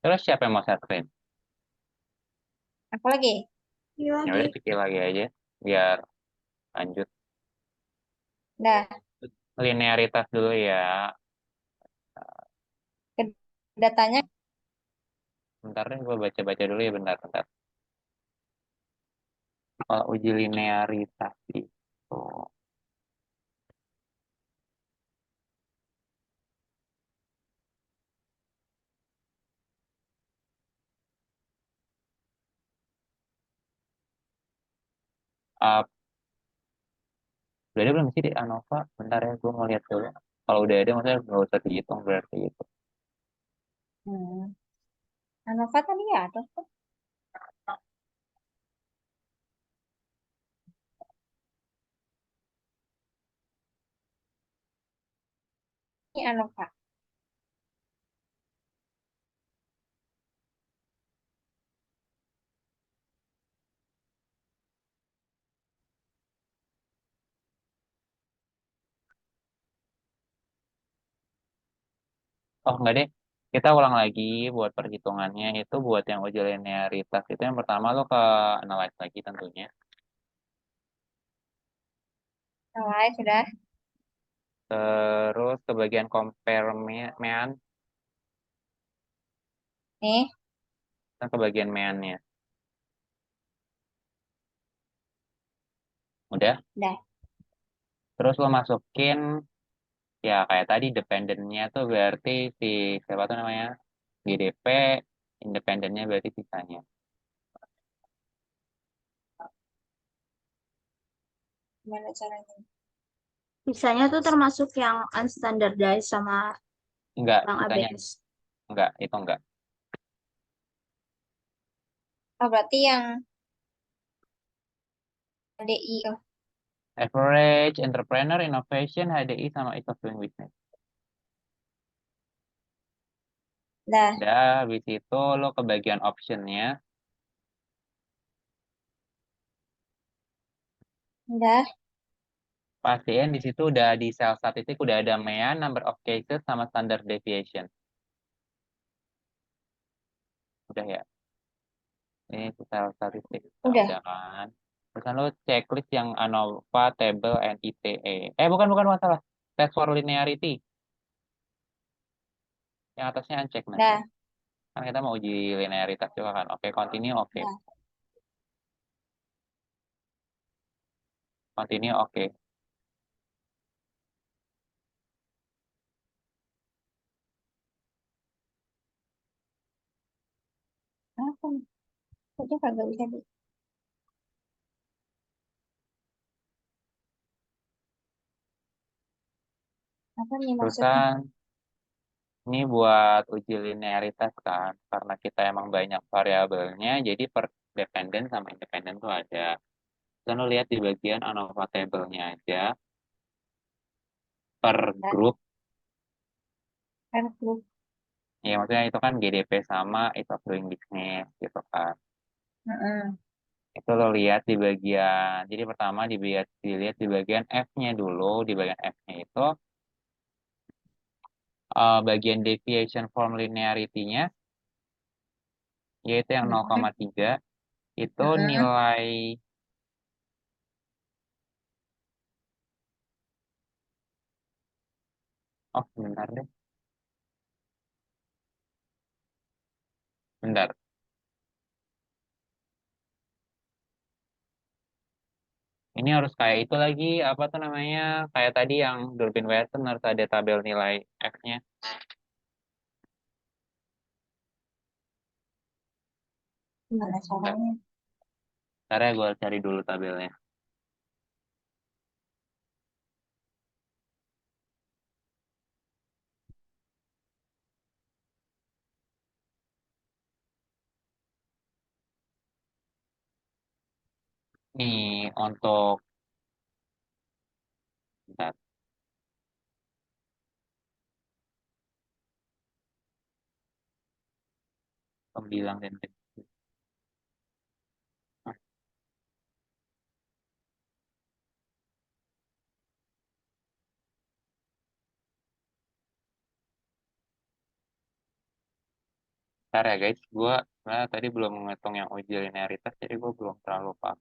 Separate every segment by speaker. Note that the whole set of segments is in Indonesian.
Speaker 1: Terus siapa yang mau set screen?
Speaker 2: Aku lagi. Iya
Speaker 1: Ya
Speaker 2: lagi.
Speaker 1: udah Vicky lagi aja biar lanjut.
Speaker 2: Dah,
Speaker 1: Linearitas dulu ya.
Speaker 2: ke datanya.
Speaker 1: Bentar deh, gue baca-baca dulu ya bentar-bentar. Kalau uji linearitas itu uh, udah ada belum sih di ANOVA? Bentar ya, gue mau lihat dulu. Kalau udah ada, maksudnya nggak usah dihitung berarti itu.
Speaker 2: Hmm. Anova tadi ya ada kok. Ini Anova.
Speaker 1: Oh enggak deh, kita ulang lagi buat perhitungannya. Itu buat yang uji linearitas itu yang pertama lo ke analyze lagi tentunya.
Speaker 2: Mulai sudah.
Speaker 1: Terus ke bagian compare mean,
Speaker 2: Nih,
Speaker 1: dan ke bagian meannya. Udah.
Speaker 2: dah.
Speaker 1: Terus lo masukin ya kayak tadi dependennya tuh berarti si siapa tuh namanya GDP, independennya berarti sisanya.
Speaker 2: Gimana caranya?
Speaker 3: Sisanya tuh termasuk yang unstandardized sama
Speaker 1: Enggak,
Speaker 3: yang
Speaker 1: sisanya
Speaker 3: ABS.
Speaker 1: enggak, itu enggak.
Speaker 2: Oh, berarti yang DI. Oh,
Speaker 1: Average, entrepreneur, innovation, HDI sama ease of doing business.
Speaker 2: dah,
Speaker 1: Udah, habis itu lo ke bagian optionnya.
Speaker 2: dah.
Speaker 1: Pastiin di situ udah di sel statistik udah ada mean, number of cases, sama standard deviation. Udah ya. Ini sel statistik. Nah,
Speaker 2: Udah.
Speaker 1: udah kan. Terus kan lo checklist yang ANOVA, table, and ITE. Bukan masalah. Test for linearity. Yang atasnya uncheck nanti.
Speaker 2: Dah,
Speaker 1: Kan kita mau uji linearitas juga kan. Oke, continue, oke.
Speaker 2: dah.
Speaker 1: Continue, oke.
Speaker 2: Apa nih? Kok kagak bisa di. Apa nih maksudnya?
Speaker 1: Terusan, ini buat uji linearitas kan. Karena kita emang banyak variabelnya, jadi per dependen sama independen tuh ada. Dan lo lihat di bagian ANOVA table-nya aja. Per
Speaker 2: Dah,
Speaker 1: grup.
Speaker 2: kan grup.
Speaker 1: Ya, maksudnya itu kan GDP sama ease of doing business gitu kan.
Speaker 2: Heeh.
Speaker 1: Itu lo lihat di bagian, jadi pertama dilihat di bagian F-nya dulu. Di bagian F-nya itu, bagian deviation from linearity-nya, yaitu yang
Speaker 2: Heeh.
Speaker 1: 0,3, itu
Speaker 2: Heeh.
Speaker 1: nilai, oh bentar deh, bentar. Ini harus kayak itu lagi, apa tuh namanya, kayak tadi yang Durbin Watson harus ada tabel nilai F-nya.
Speaker 2: Gimana
Speaker 1: Bentar,
Speaker 2: caranya?
Speaker 1: bentar ya gue cari dulu tabelnya. Nih, untuk, bentar, pembilang dan Bentar ya guys, gue tadi belum menghitung yang uji linearitas, jadi gue belum terlalu paham.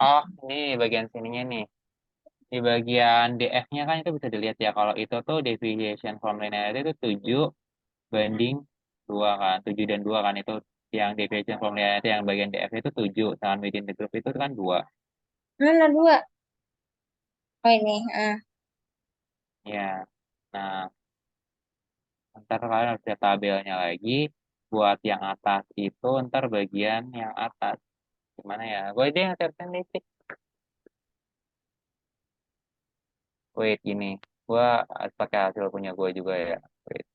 Speaker 1: Oh, ini bagian sininya nih. Di bagian DF-nya kan itu bisa dilihat ya, kalau itu tuh deviation from linearity itu 7 banding 2 kan. 7 dan 2 kan, itu yang deviation from linearity yang bagian DF itu 7, sama within the group itu kan 2.
Speaker 2: Mana dua? Oh ini.
Speaker 1: Ya, nah ntar kalian harus lihat tabelnya lagi. Buat yang atas itu ntar bagian yang atas. Gimana ya? Gue deh yang statistik. Wait, ini. Gue pakai hasil punya gue juga ya. Wait.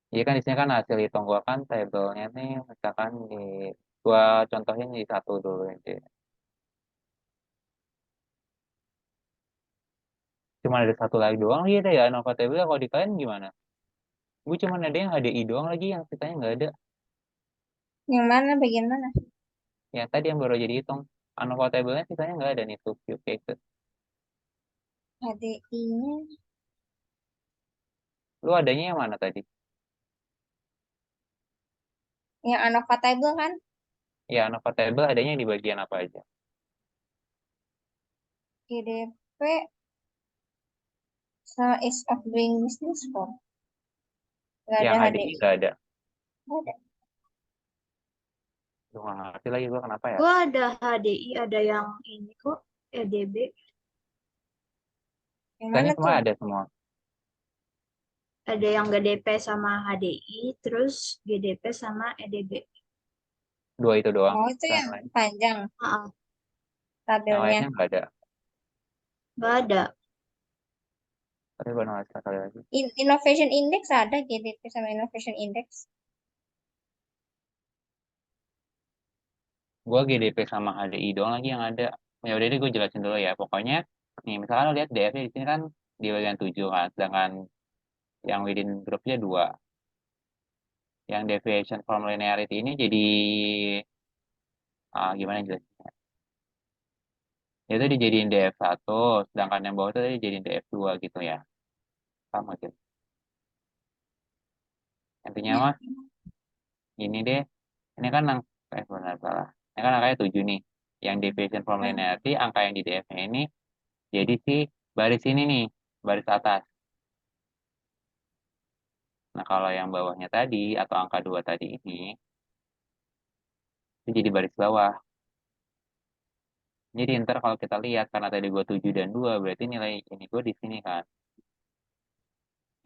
Speaker 1: Iya kan di sini kan hasil hitung gue kan tabelnya nih. Misalkan di... Gue contohin di satu dulu ini. Cuma ada satu lagi doang gitu ya. Nova table kalau di kalian gimana? Gue cuma ada yang HDI doang lagi. Yang sisanya nggak ada.
Speaker 2: Yang mana? Bagian mana?
Speaker 1: Yang tadi yang baru jadi hitung. Nova table-nya sisanya nggak ada nih. Tuh, few cases.
Speaker 2: HDI-nya.
Speaker 1: Lu adanya yang mana tadi?
Speaker 2: Yang ANOVA table kan?
Speaker 1: Ya, Nova table adanya di bagian apa aja?
Speaker 2: GDP sama Ease of Doing Business kok. Nggak ada
Speaker 1: Yang HDI
Speaker 2: HDI.
Speaker 1: nggak ada.
Speaker 2: Nggak ada.
Speaker 1: Gue nggak ngerti lagi gue kenapa ya.
Speaker 3: Gua ada HDI, ada yang ini kok, EDB.
Speaker 2: Yang
Speaker 1: Tanya
Speaker 2: mana
Speaker 1: semua
Speaker 2: tuh?
Speaker 1: ada semua.
Speaker 3: Ada yang GDP sama HDI, terus GDP sama EDB.
Speaker 1: Dua itu doang.
Speaker 2: Oh, itu
Speaker 1: Yang
Speaker 2: yang
Speaker 1: lain,
Speaker 2: panjang
Speaker 3: Ah,
Speaker 1: yang lainnya
Speaker 2: tabelnya.
Speaker 1: nggak ada.
Speaker 3: nggak ada.
Speaker 1: Tapi gue nggak sekali lagi.
Speaker 2: Innovation Index ada GDP sama Innovation Index.
Speaker 1: Gue GDP sama HDI doang lagi yang ada. Ya udah deh gue jelasin dulu ya. Pokoknya nih misalkan lo lihat DF di sini kan di bagian 7 kan, sedangkan yang within groupnya 2. Yang deviation from linearity ini jadi gimana jelasnya? Itu dijadiin DF1, sedangkan yang bawah itu dijadiin DF2 gitu ya. Sama gitu. Intinya
Speaker 2: Ya.
Speaker 1: mah ini deh. Ini kan benar salah. Ini kan angkanya 7 nih. Yang deviation from
Speaker 2: Hmm.
Speaker 1: linearity, angka yang di DF-nya ini jadi si baris ini nih, baris atas. Nah, kalau yang bawahnya tadi, atau angka 2 tadi ini, itu jadi baris bawah. Jadi ntar kalau kita lihat, karena tadi gue 7 dan 2 berarti nilai ini gue di sini kan.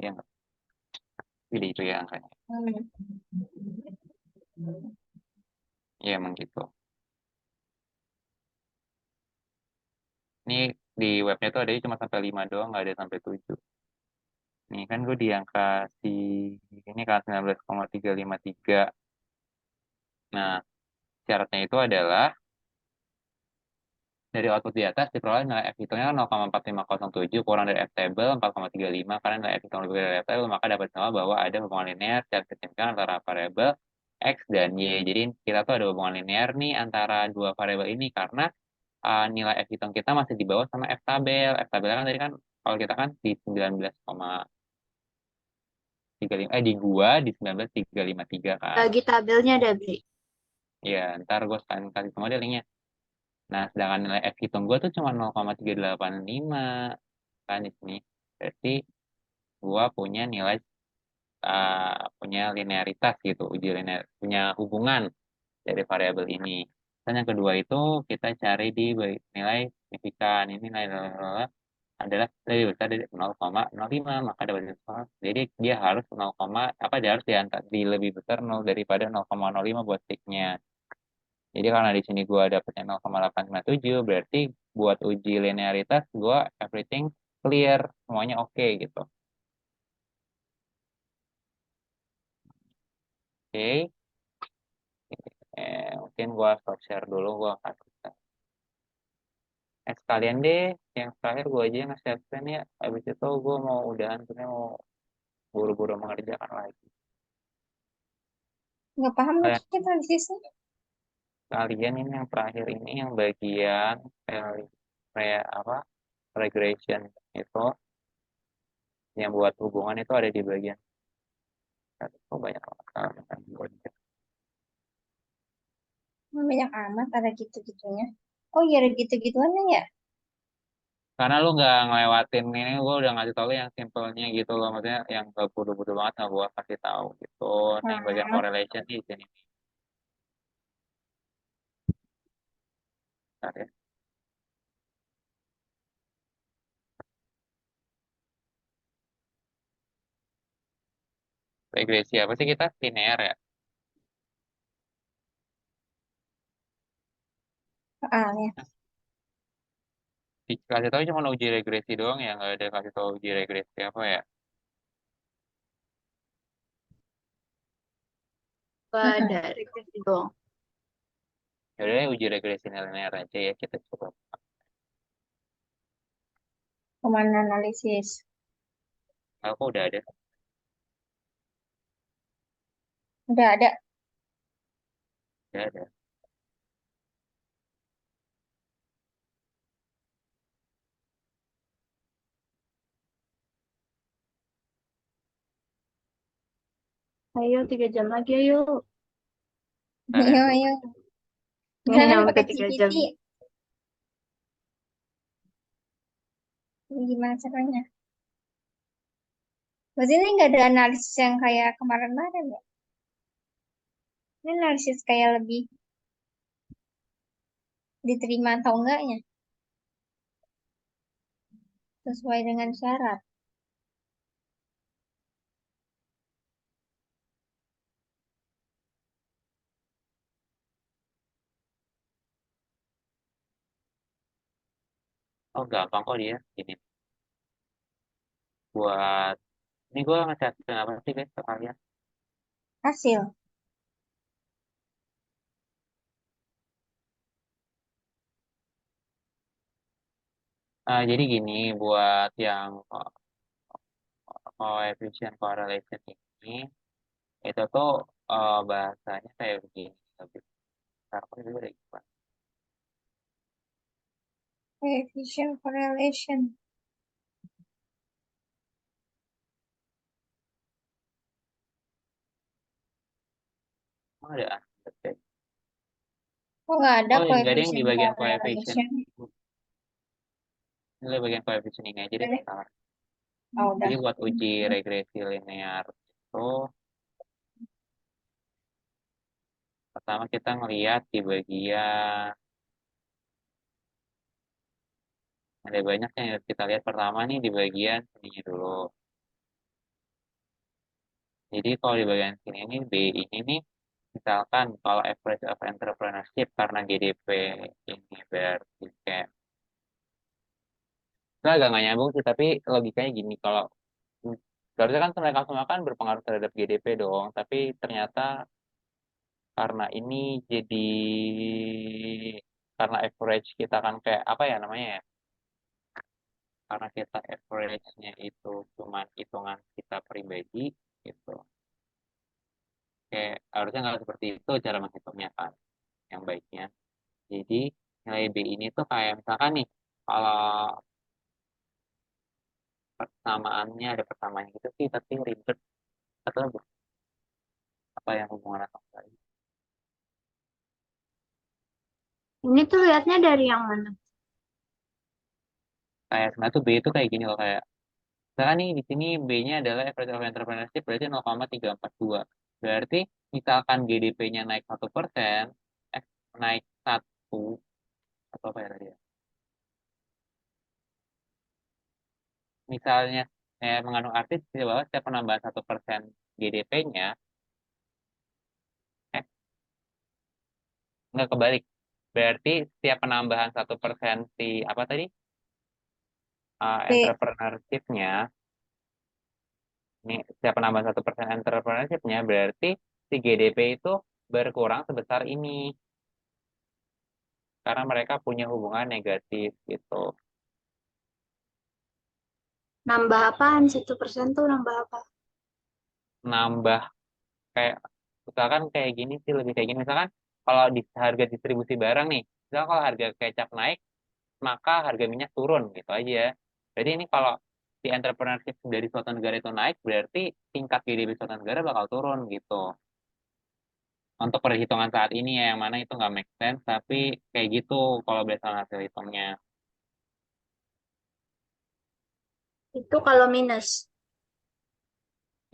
Speaker 1: Ya, nggak? Jadi itu ya angkanya.
Speaker 2: Hmm.
Speaker 1: Ya, emang gitu. Ini di webnya tuh ada cuma sampai 5 doang, nggak ada sampai 7. Nih kan gue di angka si ini kan 19,353. Nah, syaratnya itu adalah dari output di atas diperoleh nilai F hitungnya 0,4507 kurang dari F table 4,35 karena nilai F hitung lebih dari F table maka dapat sama bahwa ada hubungan linear secara signifikan antara variabel X dan Y. Jadi kita tuh ada hubungan linear nih antara dua variabel ini karena nilai F hitung kita masih di bawah sama F tabel. F tabel kan tadi kan kalau kita kan di 19,35 di gua di 19,353 kan.
Speaker 3: Lagi tabelnya ada, Bri.
Speaker 1: Ya, ntar gue sekalian kasih semua deh linknya. Nah, sedangkan nilai F hitung gue tuh cuma 0,385 kan di sini. Berarti gua punya nilai punya linearitas gitu, uji linear, punya hubungan dari variabel ini. Dan yang kedua itu kita cari di nilai signifikan. Ini nilai adalah lebih besar dari 0,05 maka dapat diskon. Jadi dia harus 0, dia harus diangkat di lebih besar 0 daripada 0,05 buat sticknya. Jadi karena di sini gua dapetnya 0,857 berarti buat uji linearitas gua everything clear, semuanya oke gitu. Oke, mungkin gua stop share dulu, gua akan Sekalian deh, yang terakhir gue aja yang nge-save plan ya. Habis itu gue mau udahan, sebenarnya mau buru-buru mengerjakan lagi.
Speaker 2: Nggak paham
Speaker 1: Kalian,
Speaker 2: maksudnya transisnya.
Speaker 1: kalian ini yang terakhir ini yang bagian kayak apa regression itu yang buat hubungan itu ada di bagian oh banyak banget.
Speaker 2: Banyak amat ada gitu-gitunya. Oh iya ada gitu-gituannya ya.
Speaker 1: Karena lu nggak ngelewatin ini, gue udah ngasih tau lu yang simpelnya gitu loh, maksudnya yang gak bodoh-bodoh banget nggak gue kasih tahu gitu. Nah, yang bagian
Speaker 2: Hmm.
Speaker 1: correlation di sini. Bentar ya. Regresi apa sih kita? Linear ya.
Speaker 2: Soalnya.
Speaker 1: Dikasih tahu cuma uji regresi doang ya, nggak ada kasih tahu uji regresi apa ya.
Speaker 3: Gak
Speaker 2: Mm-mm.
Speaker 3: ada regresi doang.
Speaker 1: Yaudah deh, uji regresi linear aja ya kita coba.
Speaker 2: Kemana analisis.
Speaker 1: Aku udah ada.
Speaker 2: Udah ada.
Speaker 1: Udah ada.
Speaker 3: Ayo 3 jam lagi ayo.
Speaker 1: Bentar ya,
Speaker 2: Ayo,
Speaker 1: gue
Speaker 2: ayo.
Speaker 3: Nggak
Speaker 2: Misalkan
Speaker 3: nyampe
Speaker 2: pakai
Speaker 3: 3 jam.
Speaker 2: GPT. Ini gimana caranya? Berarti ini nggak ada analisis yang kayak kemarin-kemarin ya? Ini analisis kayak lebih diterima atau enggaknya. Sesuai dengan syarat.
Speaker 1: oh gampang kok dia. Ini buat ini gue ngecat apa sih guys sekalian.
Speaker 2: Hasil.
Speaker 1: Jadi gini buat yang coefficient correlation ini itu tuh bahasanya kayak begini lebih aku dulu deh gimana.
Speaker 2: Coefficient correlation.
Speaker 1: Oh, ada ah,
Speaker 2: Oh, nggak ada
Speaker 1: oh yang nggak ada yang di
Speaker 2: coefficient
Speaker 1: bagian coefficient
Speaker 2: correlation.
Speaker 1: ini bagian coefficient ini aja deh
Speaker 2: Udah deh.
Speaker 1: salah.
Speaker 2: Oh,
Speaker 1: Jadi
Speaker 2: udah.
Speaker 1: buat uji regresi linear itu pertama kita ngelihat di bagian ada banyak yang harus kita lihat pertama nih di bagian sini dulu. Jadi kalau di bagian sini ini B ini nih misalkan kalau average of entrepreneurship karena GDP ini berarti kayak itu agak nggak nyambung sih tapi logikanya gini kalau seharusnya kan mereka semua kan berpengaruh terhadap GDP dong tapi ternyata karena ini jadi karena average kita kan kayak apa ya namanya ya karena kita average-nya itu cuma hitungan kita pribadi gitu kayak harusnya nggak seperti itu cara menghitungnya kan yang baiknya jadi nilai B ini tuh kayak misalkan nih kalau persamaannya ada persamaan gitu sih tapi ribet atau apa yang hubungan atau enggak
Speaker 3: Ini tuh lihatnya dari yang mana?
Speaker 1: kayak sebenarnya tuh B itu kayak gini loh kayak misalkan nih di sini B-nya adalah average of entrepreneurship berarti 0,342 berarti misalkan GDP-nya naik 1%, naik satu atau apa ya tadi ya? Misalnya mengandung arti bahwa setiap penambahan 1% GDP-nya, nggak kebalik. Berarti setiap penambahan 1% si apa tadi
Speaker 2: B.
Speaker 1: entrepreneurship-nya, ini setiap penambahan 1% entrepreneurship-nya berarti si GDP itu berkurang sebesar ini. karena mereka punya hubungan negatif gitu.
Speaker 3: Nambah apaan? 1% tuh nambah apa?
Speaker 1: Nambah kayak misalkan kayak gini sih, lebih kayak gini misalkan kalau di harga distribusi barang nih, misalkan kalau harga kecap naik maka harga minyak turun gitu aja. Jadi ini kalau si entrepreneurship dari suatu negara itu naik berarti tingkat GDP suatu negara bakal turun gitu. Untuk perhitungan saat ini ya, yang mana itu nggak make sense tapi kayak gitu kalau berdasarkan hasil hitungnya.
Speaker 3: Itu kalau minus.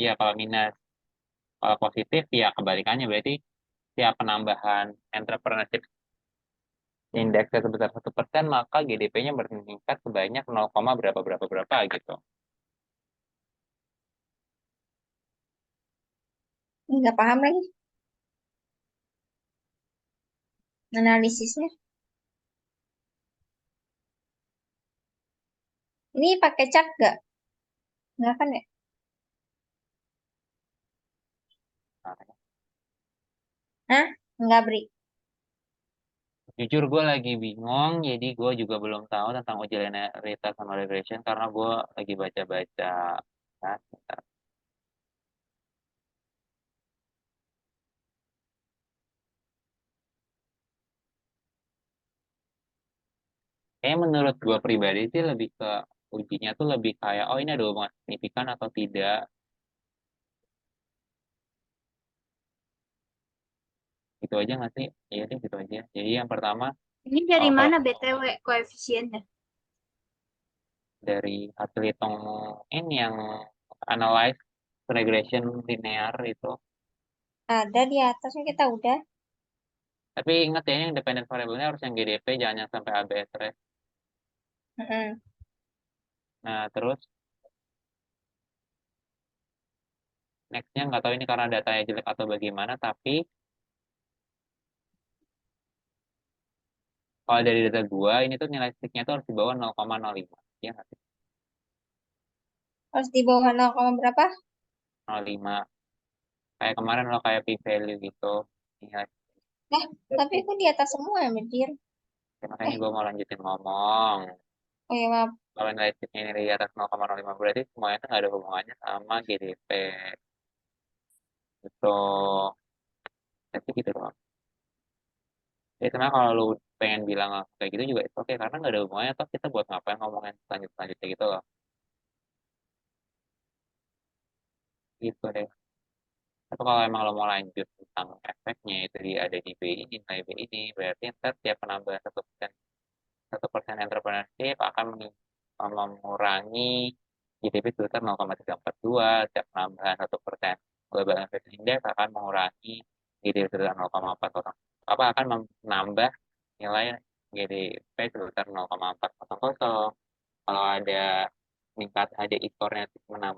Speaker 1: Iya kalau minus. Kalau positif ya kebalikannya, berarti tiap penambahan entrepreneurship indeksnya sebesar 1%, maka GDP-nya meningkat sebanyak 0, berapa berapa berapa gitu.
Speaker 2: Nggak paham lagi analisisnya. Ini pakai cat nggak? Nggak kan ya?
Speaker 1: Nah,
Speaker 2: Hah? Nggak, Bri.
Speaker 1: jujur gue lagi bingung, jadi gue juga belum tahu tentang uji linearitas sama regression karena gue lagi baca-baca. Nah, bentar. Kayaknya menurut gue pribadi sih lebih ke ujinya tuh lebih kayak, oh ini ada hubungan signifikan atau tidak. Gitu aja nggak sih? Iya sih gitu aja. Jadi yang pertama,
Speaker 3: Ini dari
Speaker 1: kalau
Speaker 3: mana BTW koefisiennya?
Speaker 1: dari hasil hitung ini yang analyze regression linear itu.
Speaker 2: Ada di atasnya kita udah.
Speaker 1: Tapi ingat ya, yang dependent variable-nya harus yang GDP, jangan yang sampai ABS rate.
Speaker 2: Mm-mm.
Speaker 1: Nah, terus next-nya nggak tahu ini karena datanya jelek atau bagaimana, tapi kalau dari data gua, ini tuh nilai sticknya tuh harus di bawah 0,05. Ya nggak sih?
Speaker 2: Harus di bawah 0, berapa?
Speaker 1: 0,5. Kayak kemarin lo kayak p-value gitu. Nilai.
Speaker 2: Eh, tapi aku di atas semua ya, Mir.
Speaker 1: Ya, makanya
Speaker 2: Eh,
Speaker 1: gua mau lanjutin ngomong.
Speaker 2: oh ya maaf.
Speaker 1: Kalau nilai sticknya ini di atas 0,05 berarti semuanya tuh nggak ada hubungannya sama GDP. Gitu. Tapi gitu doang. Ya sebenarnya kalau lu pengen bilang kayak gitu juga itu oke karena nggak ada hubungannya, toh kita buat ngapain ngomongin selanjutnya gitu loh. Gitu deh. Tapi kalau emang lo mau lanjut tentang efeknya itu di ada di B ini, nilai B ini, berarti ntar tiap penambahan 1% entrepreneurship akan mengurangi GDP sebesar 0,342, tiap penambahan 1% global inflation index akan mengurangi GDP sebesar 0,400, apa akan menambah nilai GDP sebesar 0,400. Kalau ada ada ISOR-nya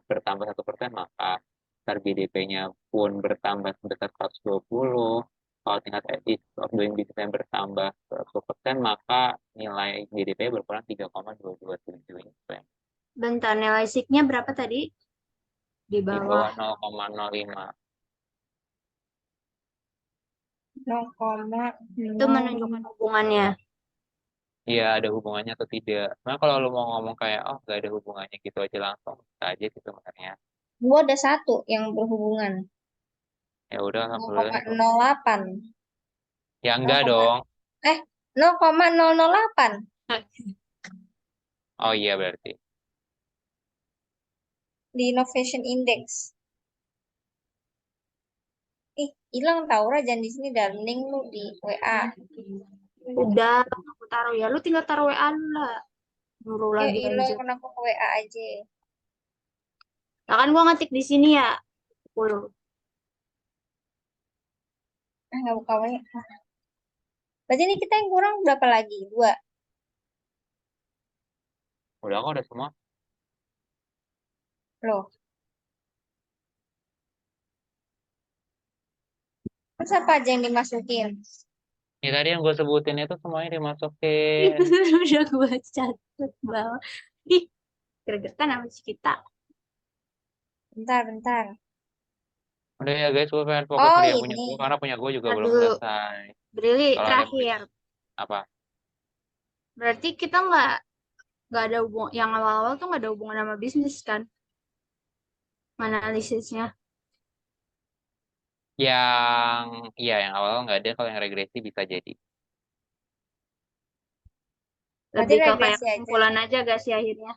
Speaker 1: bertambah 1%, maka ntar GDP-nya pun bertambah sebesar 120. Kalau tingkat etis of doing business-nya bertambah 100%, maka nilai GDP berkurang 3,227 ini.
Speaker 3: Bentar, nilai SIG-nya berapa tadi? Di
Speaker 1: Di
Speaker 3: bawah.
Speaker 1: bawah 0,05.
Speaker 3: Itu
Speaker 2: 0,0.
Speaker 3: menunjukkan hubungannya.
Speaker 1: Iya, ada hubungannya atau tidak. Nah, kalau lu mau ngomong kayak, oh, nggak ada hubungannya gitu aja langsung, bisa aja sih sebenarnya.
Speaker 2: Gua ada satu yang berhubungan.
Speaker 1: Ya udah, alhamdulillah itu.
Speaker 2: 0,08.
Speaker 1: Ya enggak
Speaker 2: 0,
Speaker 1: dong.
Speaker 2: eh 0,008
Speaker 1: Oh iya berarti.
Speaker 2: di Innovation Index. Ih, hilang Taura jangan di sini darling lu di WA.
Speaker 3: Udah, aku taruh ya. Lu tinggal taruh WA lu lah. Nyuruh
Speaker 2: Ya
Speaker 3: lagi
Speaker 2: ilo
Speaker 3: lanjut.
Speaker 2: kenapa ke WA aja?
Speaker 3: Nah, kan gua ngetik di sini ya. 10.
Speaker 2: Ah, nggak buka WA. Berarti ini kita yang kurang berapa lagi? Dua.
Speaker 1: Udah kok, udah semua.
Speaker 2: Loh, terus apa aja yang dimasukin?
Speaker 1: Ya tadi yang gue sebutin itu semuanya dimasukin.
Speaker 3: Udah gua catat bawah. Ih, gregetan sama si kita.
Speaker 2: Bentar, bentar.
Speaker 1: Udah ya guys, gue pengen fokus
Speaker 2: Oh,
Speaker 1: ngerjain punya gue
Speaker 2: ini.
Speaker 1: karena punya gue juga belum
Speaker 3: Aduh,
Speaker 1: selesai.
Speaker 3: Brili
Speaker 1: Kalau ada yang punya
Speaker 3: terakhir.
Speaker 1: apa?
Speaker 3: Berarti kita nggak ada hubungan, yang awal-awal tuh nggak ada hubungan sama bisnis kan, analisisnya.
Speaker 1: Yang iya yang awal nggak ada, kalau yang regresi bisa jadi.
Speaker 2: Berarti
Speaker 3: Lebih ke kayak
Speaker 2: regresi aja.
Speaker 3: kesimpulan aja gak sih akhirnya?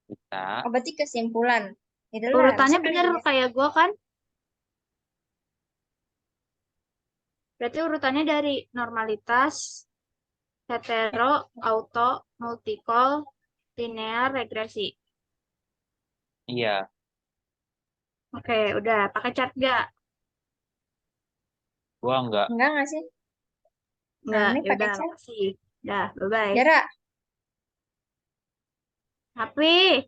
Speaker 1: Bisa.
Speaker 2: Oh, berarti kesimpulan. Itulah, bisa
Speaker 3: Urutannya
Speaker 2: kali
Speaker 3: bener
Speaker 2: ya.
Speaker 3: kayak gua kan. Berarti urutannya dari normalitas, hetero, auto, multicol, linear, regresi.
Speaker 1: Iya.
Speaker 3: Oke, udah. Pakai chart gak?
Speaker 1: Gua nggak.
Speaker 2: Enggak sih?
Speaker 3: Nggak.
Speaker 2: Aneh
Speaker 3: Ya
Speaker 2: pakai
Speaker 3: udah,
Speaker 2: cat.
Speaker 3: makasih. Dah, bye-bye.
Speaker 2: Jarak,
Speaker 3: Tapi,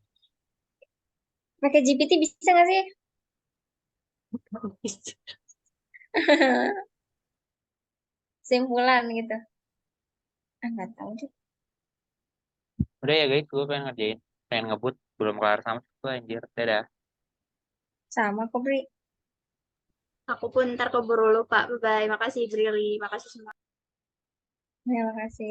Speaker 2: pakai GPT bisa nggak sih? Kesimpulan gitu. Ah, nggak tahu deh.
Speaker 1: Udah ya guys, gue pengen ngerjain, pengen ngebut, belum kelar sama gue anjir. Dadah.
Speaker 2: Sama kok, Bri.
Speaker 3: aku pun ntar keburu lupa. Bye-bye. Makasih, Brili. Makasih semua.
Speaker 2: Terima kasih.